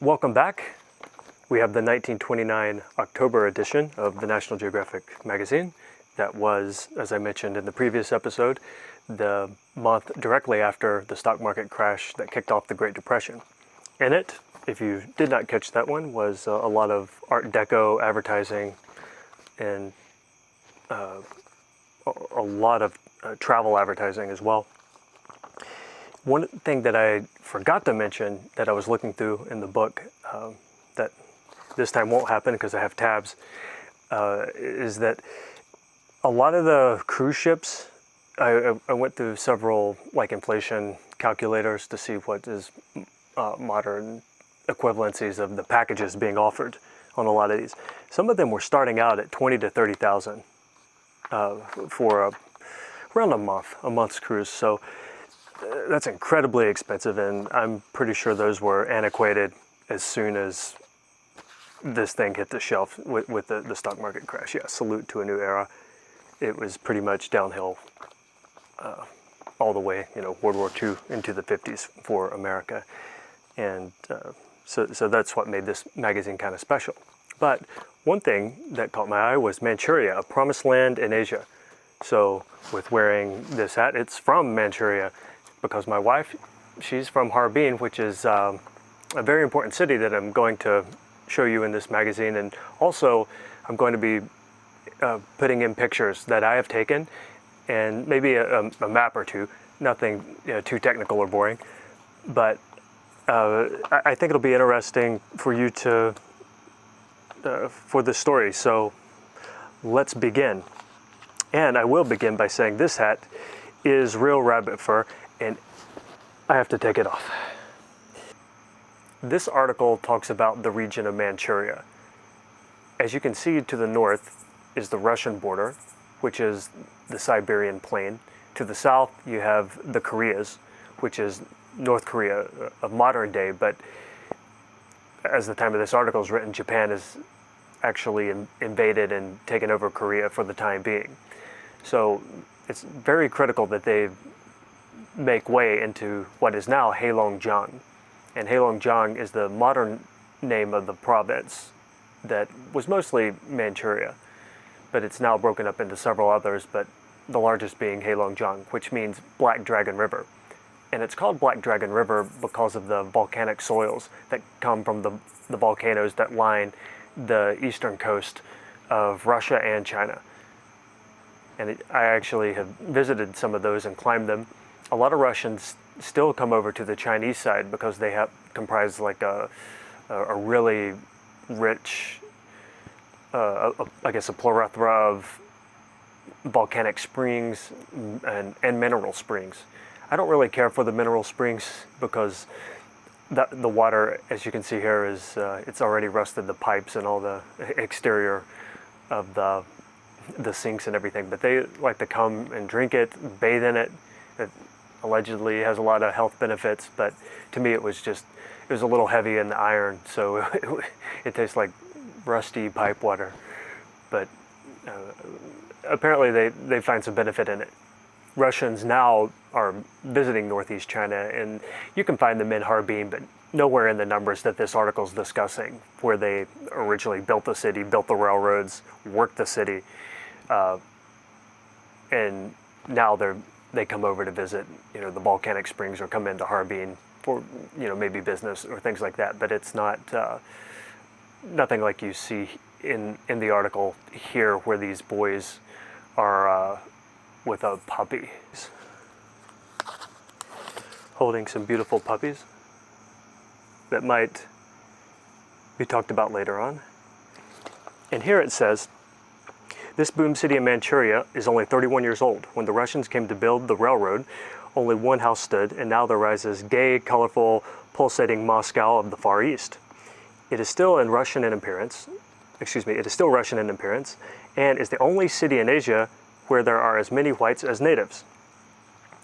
Welcome back. We have the 1929 October edition of the National Geographic magazine. That was, as I mentioned in the previous episode, the month directly after the stock market crash that kicked off the Great Depression. In it, if you did not catch that one, was a lot of Art Deco advertising and a lot of travel advertising as well. One thing that I forgot to mention that I was looking through in the book that this time won't happen because I have tabs, is that a lot of the cruise ships, I went through several like inflation calculators to see what is modern equivalencies of the packages being offered on a lot of these. Some of them were starting out at 20 to 30,000 for around a month's cruise. So that's incredibly expensive, and I'm pretty sure those were antiquated as soon as this thing hit the shelf with the stock market crash. Yeah, salute to a new era. It was pretty much downhill all the way, World War II into the 50s for America. And so that's what made this magazine kind of special. But one thing that caught my eye was Manchuria, a promised land in Asia. So with wearing this hat, it's from Manchuria, because my wife, she's from Harbin, which is a very important city that I'm going to show you in this magazine. And also, I'm going to be putting in pictures that I have taken, and maybe a map or two. Nothing too technical or boring, but I think it'll be interesting for you to for this story. So let's begin. And I will begin by saying this hat is real rabbit fur, and I have to take it off. This article talks about the region of Manchuria. As you can see, to the north is the Russian border, which is the Siberian plain. To the south, you have the Koreas, which is North Korea of modern day, but as the time of this article is written, Japan has actually invaded and taken over Korea for the time being. So it's very critical that they make way into what is now Heilongjiang. And Heilongjiang is the modern name of the province that was mostly Manchuria, but it's now broken up into several others, but the largest being Heilongjiang, which means Black Dragon River. And it's called Black Dragon River because of the volcanic soils that come from the volcanoes that line the eastern coast of Russia and China. And I actually have visited some of those and climbed them. A lot of Russians still come over to the Chinese side because they comprise like a really rich, I guess a plethora of volcanic springs and mineral springs. I don't really care for the mineral springs because the water, as you can see here, is it's already rusted the pipes and all the exterior of the sinks and everything. But they like to come and drink it, bathe in it. It allegedly has a lot of health benefits, but to me it was a little heavy in the iron, so it tastes like rusty pipe water. But apparently they find some benefit in it. Russians now are visiting Northeast China, and you can find them in Harbin, but nowhere in the numbers that this article is discussing, where they originally built the city, built the railroads, worked the city, and now they come over to visit, the volcanic springs, or come into Harbin for, maybe business or things like that. But it's not nothing like you see in the article here, where these boys are with a puppy, holding some beautiful puppies that might be talked about later on. And here it says, this boom city in Manchuria is only 31 years old. When the Russians came to build the railroad, only one house stood, and now there rises gay, colorful, pulsating Moscow of the Far East. It is still Russian in appearance, and is the only city in Asia where there are as many whites as natives.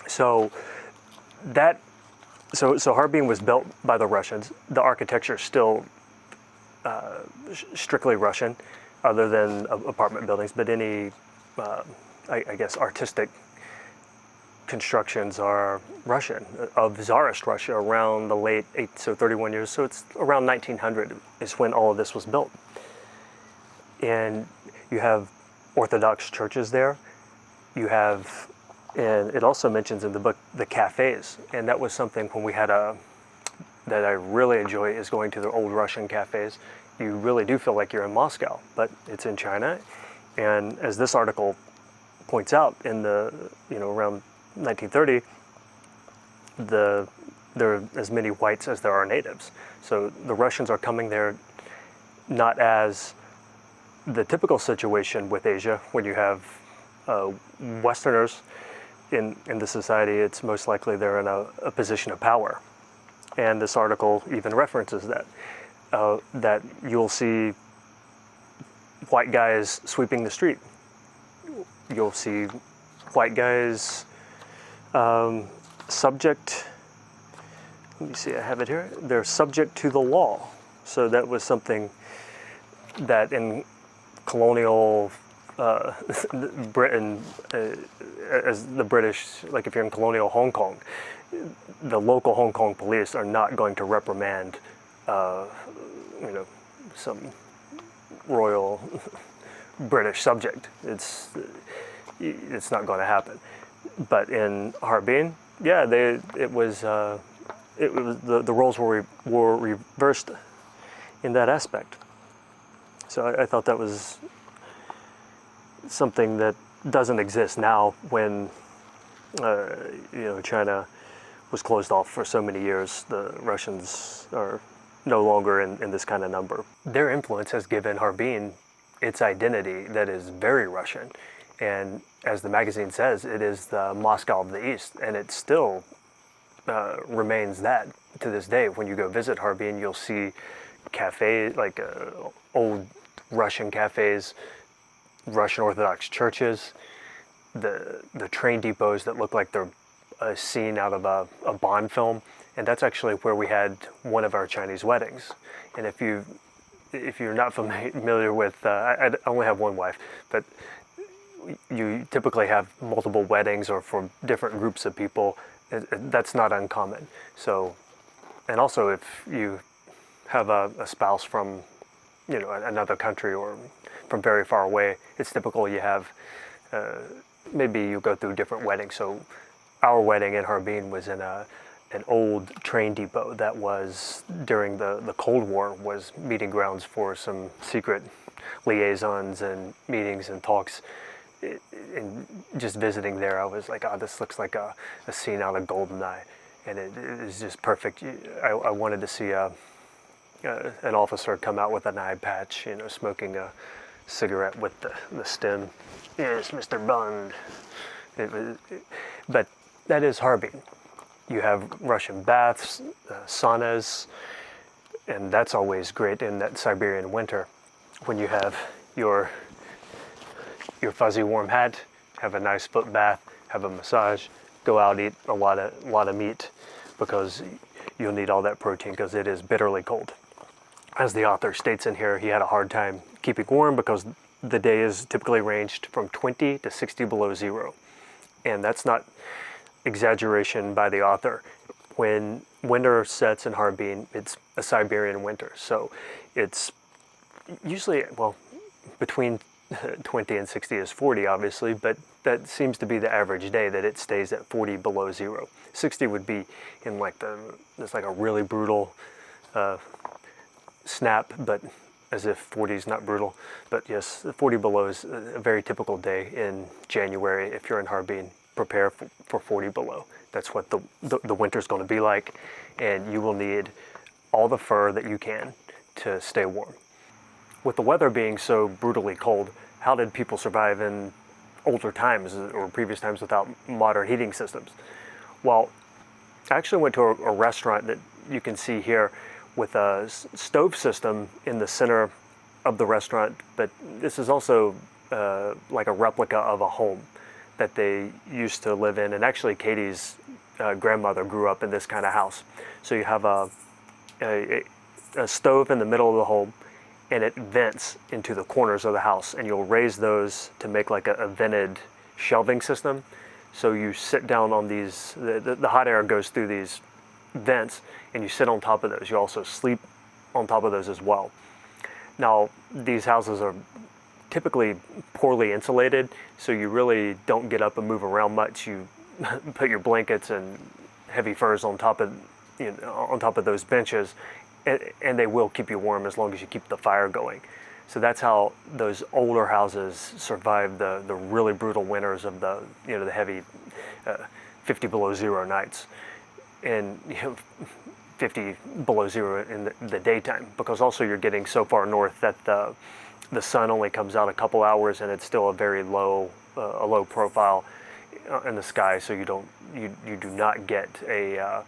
So Harbin was built by the Russians. The architecture is still strictly Russian, other than apartment buildings, but any, I guess, artistic constructions are Russian, of Tsarist Russia around the late 8th, so 31 years, so it's around 1900 is when all of this was built. And you have Orthodox churches there. You have, and it also mentions in the book, the cafes. And that was something when we had that I really enjoy is going to the old Russian cafes. You really do feel like you're in Moscow, but it's in China. And as this article points out, in the, around 1930, there are as many whites as there are natives. So the Russians are coming there not as the typical situation with Asia, when you have Westerners in the society, it's most likely they're in a position of power. And this article even references that, that you'll see white guys sweeping the street. You'll see white guys subject, let me see, I have it here, they're subject to the law. So that was something that in colonial Britain, as the British, like if you're in colonial Hong Kong, the local Hong Kong police are not going to reprimand, some royal British subject. It's not going to happen. But in Harbin, yeah, the roles were reversed in that aspect. So I thought that was something that doesn't exist now when China was closed off for so many years. The Russians are no longer in this kind of number. Their influence has given Harbin its identity that is very Russian. And as the magazine says, it is the Moscow of the East, and it still remains that to this day. When you go visit Harbin, you'll see cafes, like old Russian cafes, Russian Orthodox churches, the train depots that look like they're a scene out of a Bond film. And that's actually where we had one of our Chinese weddings. And if you're not familiar with, I only have one wife, but you typically have multiple weddings or for different groups of people. That's not uncommon. So, and also if you have a spouse from, another country or from very far away, it's typical you have, maybe you go through different weddings. So our wedding in Harbin was in an old train depot that was, during the Cold War, was meeting grounds for some secret liaisons and meetings and talks. And just visiting there, I was like, oh, this looks like a scene out of GoldenEye. And it is just perfect. I wanted to see an officer come out with an eye patch, smoking a cigarette with the stem. Yes, Mr. Bond. But that is Harbin. You have Russian baths, saunas, and that's always great in that Siberian winter. When you have your fuzzy warm hat, have a nice foot bath, have a massage, go out, eat a lot of meat, because you'll need all that protein because it is bitterly cold. As the author states in here, he had a hard time keeping warm because the day is typically ranged from 20 to 60 below zero. And that's not exaggeration by the author. When winter sets in Harbin, it's a Siberian winter. So it's usually, well, between 20 and 60 is 40, obviously, but that seems to be the average day, that it stays at 40 below zero. 60 would be in it's like a really brutal snap, but as if 40 is not brutal. But yes, 40 below is a very typical day in January. If you're in Harbin, prepare for 40 below. That's what the winter's going to be like, and you will need all the fur that you can to stay warm. With the weather being so brutally cold, how did people survive in older times or previous times without modern heating systems? Well, I actually went to a restaurant that you can see here with a stove system in the center of the restaurant, but this is also like a replica of a home that they used to live in. And actually Katie's grandmother grew up in this kind of house. So you have a stove in the middle of the home, and it vents into the corners of the house, and you'll raise those to make like a vented shelving system So you sit down on these, the hot air goes through these vents, and you sit on top of those. You also sleep on top of those as well. Now, these houses are typically poorly insulated, so you really don't get up and move around much. You put your blankets and heavy furs on top of, on top of those benches, and they will keep you warm as long as you keep the fire going. So that's how those older houses survived the really brutal winters of the the heavy 50 below zero nights, and 50 below zero in the daytime, because also you're getting so far north that the sun only comes out a couple hours, and it's still a very low profile in the sky, so you do not get a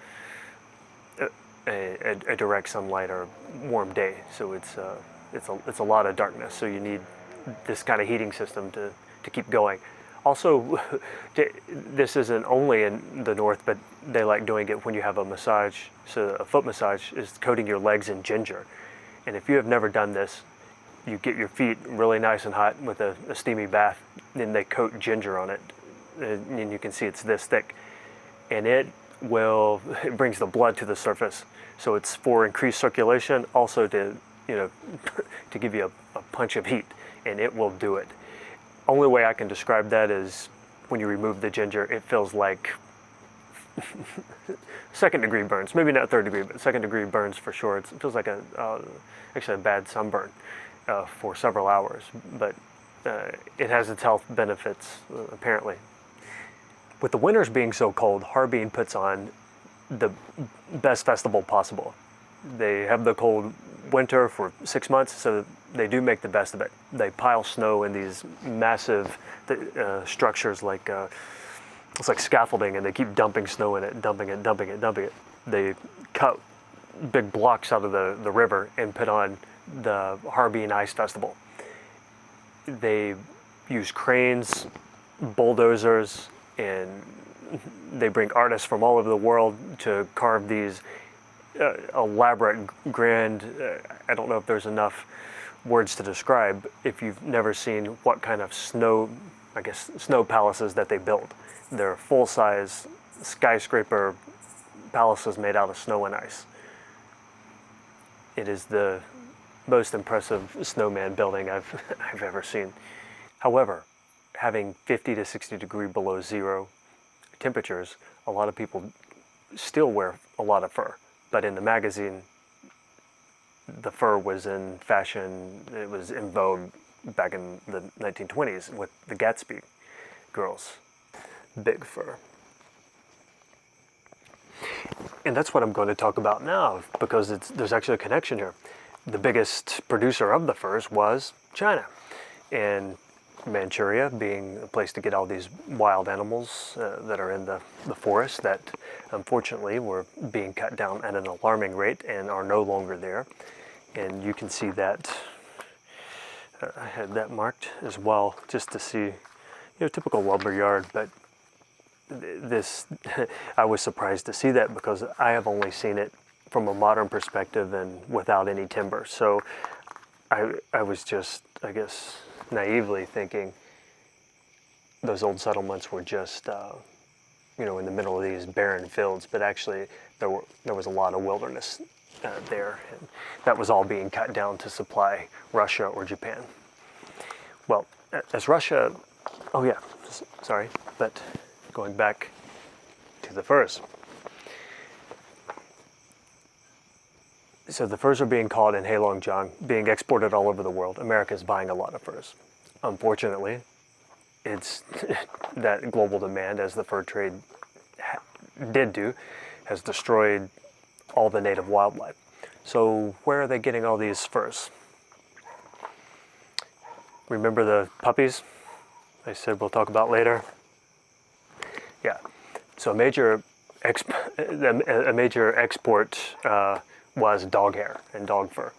direct sunlight or warm day. So it's a lot of darkness. So you need this kind of heating system to keep going. Also, this isn't only in the north, but they like doing it when you have a massage. So a foot massage is coating your legs in ginger. And if you have never done this, you get your feet really nice and hot with a steamy bath, then they coat ginger on it. And you can see it's this thick. And it brings the blood to the surface. So it's for increased circulation, also to to give you a punch of heat, and it will do it. Only way I can describe that is when you remove the ginger, it feels like second degree burns. Maybe not third degree, but second degree burns for sure. It feels like actually a bad sunburn for several hours, but it has its health benefits apparently. With the winters being so cold, Harbin puts on the best festival possible. They have the cold winter for 6 months, so they do make the best of it. They pile snow in these massive structures, like it's like scaffolding, and they keep dumping snow in it, dumping it. They cut big blocks out of the river and put on the Harbin Ice Festival. They use cranes, bulldozers, and they bring artists from all over the world to carve these elaborate, grand, I don't know if there's enough words to describe if you've never seen what kind of snow palaces that they build. They're full-size skyscraper palaces made out of snow and ice. It is the most impressive snowman building I've ever seen. However, having 50 to 60 degree below zero temperatures, a lot of people still wear a lot of fur. But in the magazine, the fur was in fashion. It was in vogue back in the 1920s with the Gatsby girls. Big fur. And that's what I'm going to talk about now, because there's actually a connection here. The biggest producer of the furs was China. And Manchuria being a place to get all these wild animals that are in the forest that unfortunately were being cut down at an alarming rate and are no longer there. And you can see that, I had that marked as well, just to see, typical lumber yard, but this, I was surprised to see that because I have only seen it from a modern perspective and without any timber. So I was just, I guess, naively thinking those old settlements were just, in the middle of these barren fields, but actually there was a lot of wilderness there, and that was all being cut down to supply Russia or Japan. Well, as Russia, but going back to the furs. So the furs are being caught in Heilongjiang, being exported all over the world. America is buying a lot of furs. Unfortunately, it's that global demand, as the fur trade did do, has destroyed all the native wildlife. So where are they getting all these furs? Remember the puppies I said we'll talk about later? Yeah. So a major export was dog hair and dog fur.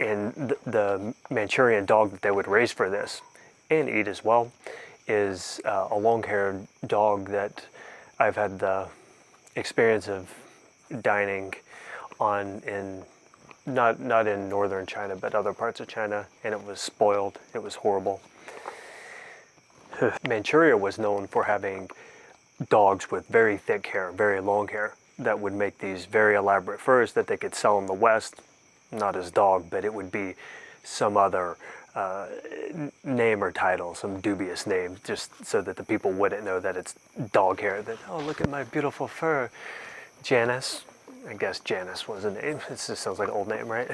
And the Manchurian dog that they would raise for this, and eat as well, is a long-haired dog that I've had the experience of dining on in, not in northern China, but other parts of China, and it was spoiled. It was horrible. Manchuria was known for having dogs with very thick hair, very long hair, that would make these very elaborate furs that they could sell in the West, not as dog, but it would be some other name or title, some dubious name, just so that the people wouldn't know that it's dog hair. That, oh, look at my beautiful fur, Janice. I guess Janice was a name. It just sounds like an old name, right?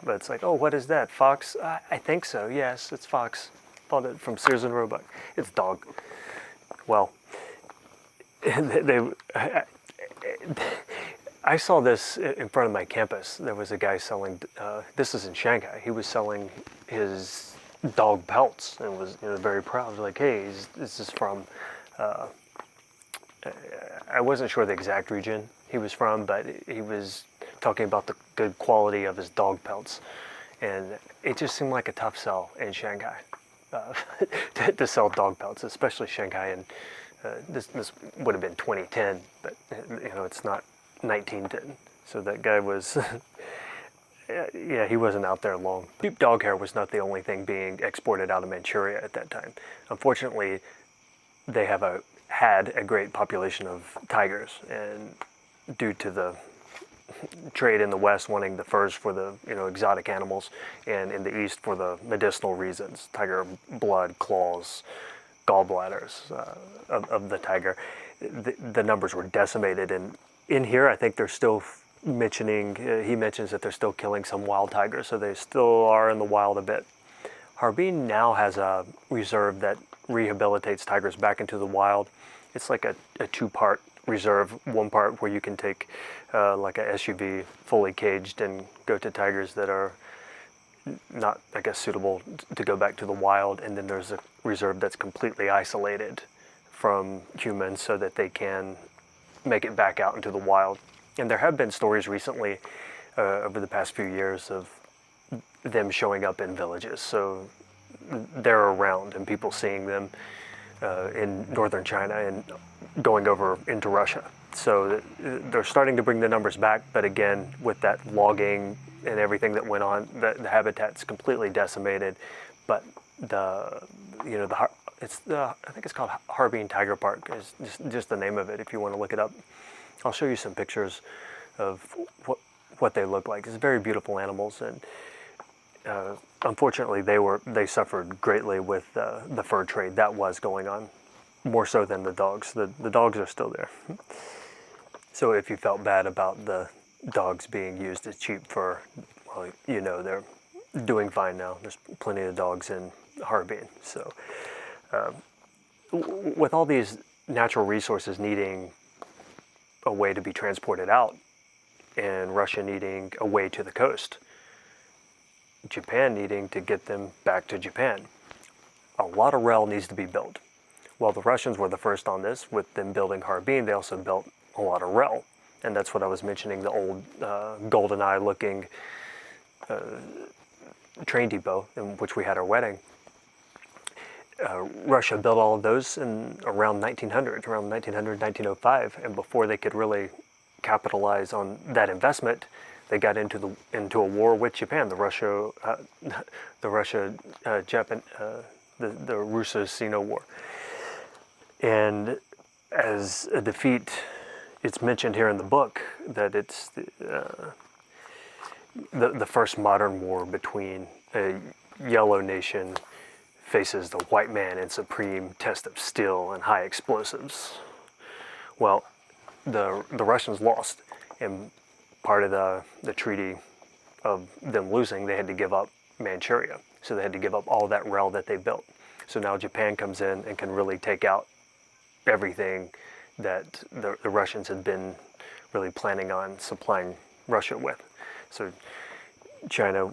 But it's like, oh, what is that? Fox? I think so. Yes, it's Fox. Bought it from Sears and Roebuck. It's dog. Well, I saw this in front of my campus. There was a guy selling, this is in Shanghai, he was selling his dog pelts and was very proud. Like, hey, this is from, I wasn't sure the exact region he was from, but he was talking about the good quality of his dog pelts. And it just seemed like a tough sell in Shanghai to sell dog pelts, especially Shanghai. And this would have been 2010, but it's not 1910. So that guy was, yeah, he wasn't out there long. Cheap dog hair was not the only thing being exported out of Manchuria at that time. Unfortunately, they had a great population of tigers, and due to the trade in the West wanting the furs for the exotic animals, and in the East for the medicinal reasons, tiger blood, claws, gallbladders of the tiger, the numbers were decimated. And in here, I think they're still mentioning, he mentions that they're still killing some wild tigers, so they still are in the wild a bit. Harbin now has a reserve that rehabilitates tigers back into the wild. It's like a two-part reserve. One part where you can take like a SUV fully caged and go to tigers that are not, I guess, suitable to go back to the wild. And then there's a reserve that's completely isolated from humans so that they can make it back out into the wild. And there have been stories recently over the past few years of them showing up in villages. So they're around and people seeing them in northern China and going over into Russia. So they're starting to bring the numbers back, but again, with that logging and everything that went on, the habitat's completely decimated. But I think it's called Harbin Tiger Park, is just the name of it if you want to look it up. I'll show you some pictures of what they look like. It's very beautiful animals, and unfortunately they suffered greatly with the fur trade that was going on, more so than the dogs. The dogs are still there. So if you felt bad about the dogs being used as cheap fur, well, they're doing fine now. There's plenty of dogs in Harbin. So with all these natural resources needing a way to be transported out, and Russia needing a way to the coast, Japan needing to get them back to Japan, a lot of rail needs to be built. Well, the Russians were the first on this. With them building Harbin, they also built a lot of rail. And that's what I was mentioning, the old golden eye looking train depot in which we had our wedding. Russia built all of those in around 1900, 1905, and before they could really capitalize on that investment, they got into a war with Japan, the Russo-Sino War. And as a defeat, it's mentioned here in the book that it's the first modern war between a yellow nation faces the white man in supreme test of steel and high explosives. Well, the Russians lost, and part of the treaty of them losing, they had to give up Manchuria. So they had to give up all that rail that they built. So now Japan comes in and can really take out everything that the Russians had been really planning on supplying Russia with. So China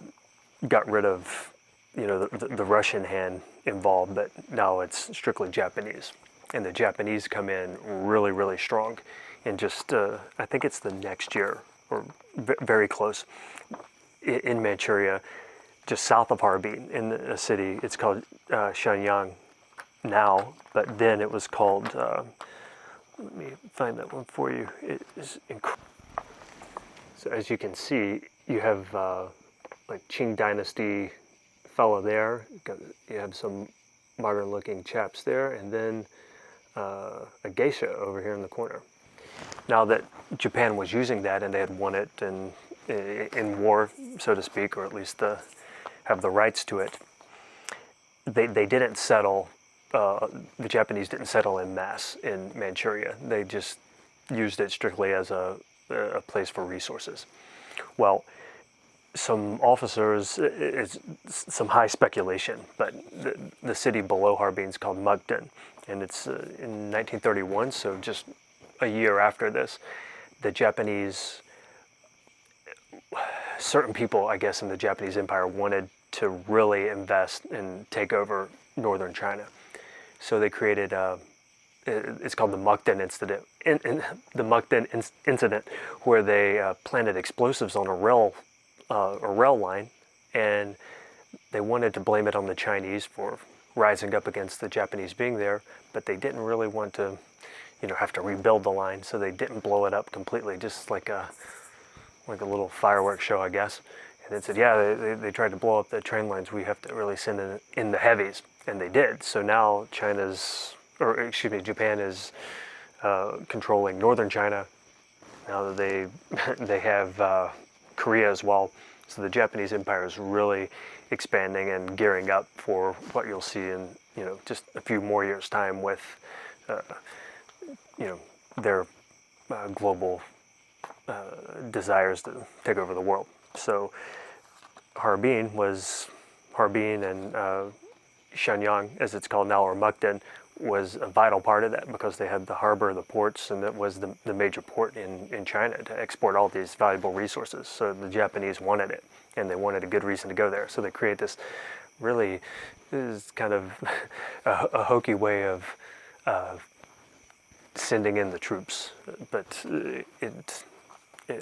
got rid of the Russian hand involved, but now it's strictly Japanese. And the Japanese come in really, really strong. And just, I think it's the next year, or very close, in Manchuria, just south of Harbin, in a city, it's called Shenyang now, but then it was called, let me find that one for you. It is incredible. So as you can see, you have like Qing Dynasty fella there. You have some modern looking chaps there, and then a geisha over here in the corner. Now that Japan was using that and they had won it in war, so to speak, or at least have the rights to it, they didn't settle, the Japanese didn't settle in mass in Manchuria. They just used it strictly as a place for resources. Well, some officers, it's some high speculation, but the city below Harbin is called Mukden, and it's in 1931, so just a year after this, the Japanese, certain people, I guess, in the Japanese Empire wanted to really invest and take over northern China. So they created it's called the Mukden incident, the Mukden incident, where they planted explosives on a rail line, and they wanted to blame it on the Chinese for rising up against the Japanese being there, but they didn't really want to, have to rebuild the line, so they didn't blow it up completely, just like a little fireworks show, I guess. And they said, yeah, they tried to blow up the train lines. We have to really send in the heavies, and they did. So now Japan is controlling northern China. Now that they have Korea as well. So the Japanese Empire is really expanding and gearing up for what you'll see in just a few more years' time with their global desires to take over the world. So Harbin and Shenyang, as it's called now, or Mukden, was a vital part of that because they had the harbor, the ports, and that was the major port in China to export all these valuable resources. So the Japanese wanted it, and they wanted a good reason to go there. So they create this really, is kind of a hokey way of sending in the troops, but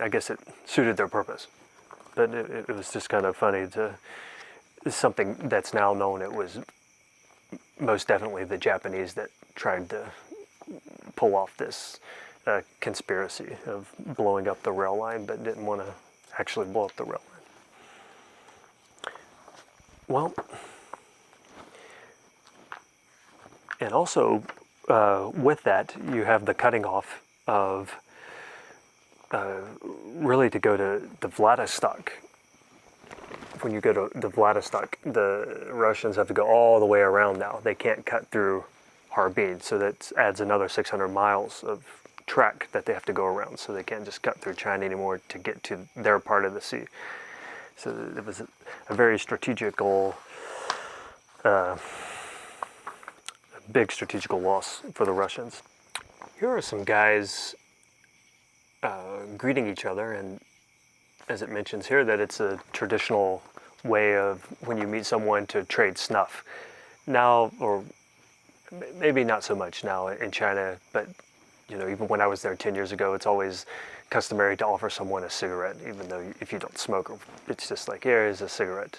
I guess it suited their purpose. But it was just kind of funny something that's now known. It was most definitely the Japanese that tried to pull off this conspiracy of blowing up the rail line, but didn't want to actually blow up the rail line. Well, and also with that, you have the cutting off of really to go to Vladivostok. When you go to Vladivostok, the Russians have to go all the way around now. They can't cut through Harbin, so that adds another 600 miles of track that they have to go around. So they can't just cut through China anymore to get to their part of the sea. So it was a very strategical, big strategical loss for the Russians. Here are some guys greeting each other, and as it mentions here, that it's a traditional way of when you meet someone to trade snuff. Now, or maybe not so much now in China, but even when I was there 10 years ago, it's always customary to offer someone a cigarette, even though if you don't smoke, it's just like, here's a cigarette.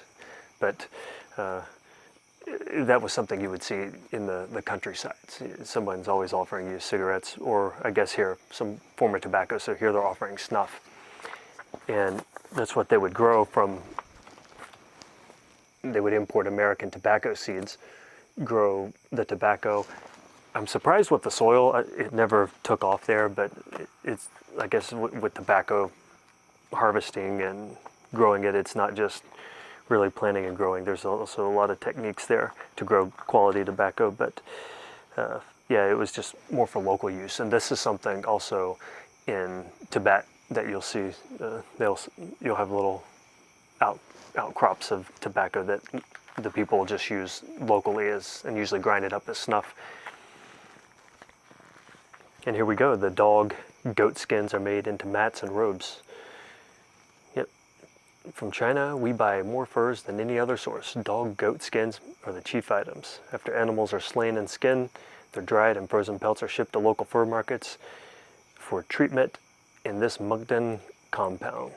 But that was something you would see in the countryside. Someone's always offering you cigarettes, or I guess here, some form of tobacco. So here they're offering snuff. And that's what they would grow from. They would import American tobacco seeds, grow the tobacco. I'm surprised with the soil. It never took off there, but it's, I guess, with tobacco harvesting and growing it, it's not just really planting and growing. There's also a lot of techniques there to grow quality tobacco, but yeah, it was just more for local use. And this is something also in Tibet that you'll see. You'll have little outcrops of tobacco that the people just use locally and usually grind it up as snuff. And here we go. The goat skins are made into mats and robes. Yep. From China, we buy more furs than any other source. Goat skins are the chief items. After animals are slain and skinned, they're dried and frozen pelts are shipped to local fur markets for treatment in this Mukden compound.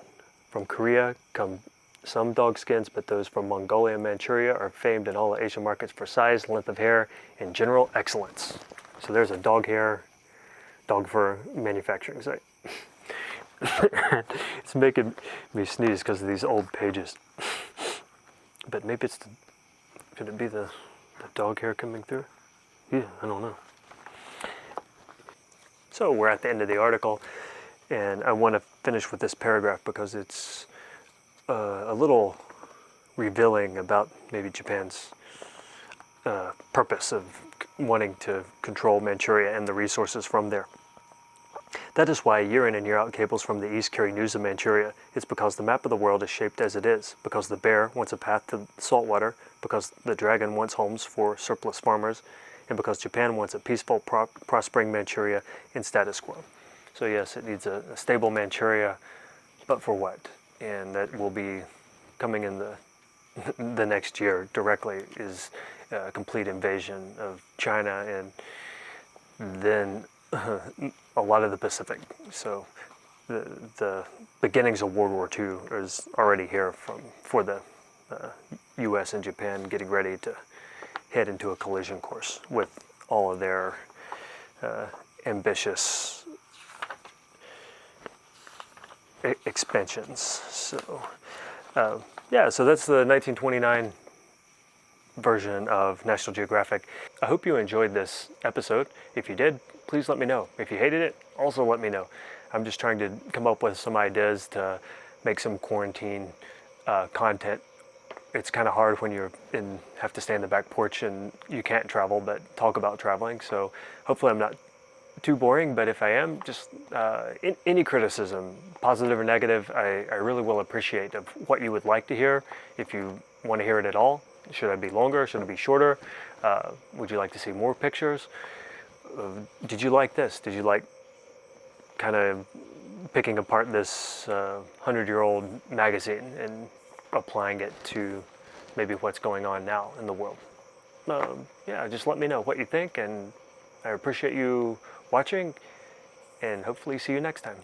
From Korea come some dog skins, but those from Mongolia and Manchuria are famed in all the Asian markets for size, length of hair, and general excellence. So there's a dog fur manufacturing site. It's making me sneeze because of these old pages. But maybe could it be the dog hair coming through? Yeah, I don't know. So we're at the end of the article, and I want to finish with this paragraph because it's a little revealing about maybe Japan's purpose of wanting to control Manchuria and the resources from there. That is why year in and year out cables from the east carry news of Manchuria. It's because the map of the world is shaped as it is, because the bear wants a path to saltwater, because the dragon wants homes for surplus farmers, and because Japan wants a peaceful, prospering Manchuria in status quo. So yes, it needs a stable Manchuria, but for what? And that will be coming in the next year directly, is a complete invasion of China and then a lot of the Pacific. So the beginnings of World War II is already here for the U.S. and Japan getting ready to head into a collision course with all of their ambitious expansions. So yeah, so that's the 1929 version of National Geographic. I hope you enjoyed this episode. If you did, please let me know. If you hated it, also let me know. I'm just trying to come up with some ideas to make some quarantine content. It's kind of hard when have to stay in the back porch and you can't travel but talk about traveling. So hopefully I'm not too boring, but if I am, just any criticism, positive or negative, I really will appreciate of what you would like to hear. If you want to hear it at all, should I be longer? Should it be shorter? Would you like to see more pictures? Did you like this? Did you like kind of picking apart this 100-year-old magazine and applying it to maybe what's going on now in the world? Yeah, just let me know what you think, and I appreciate you watching, and hopefully see you next time.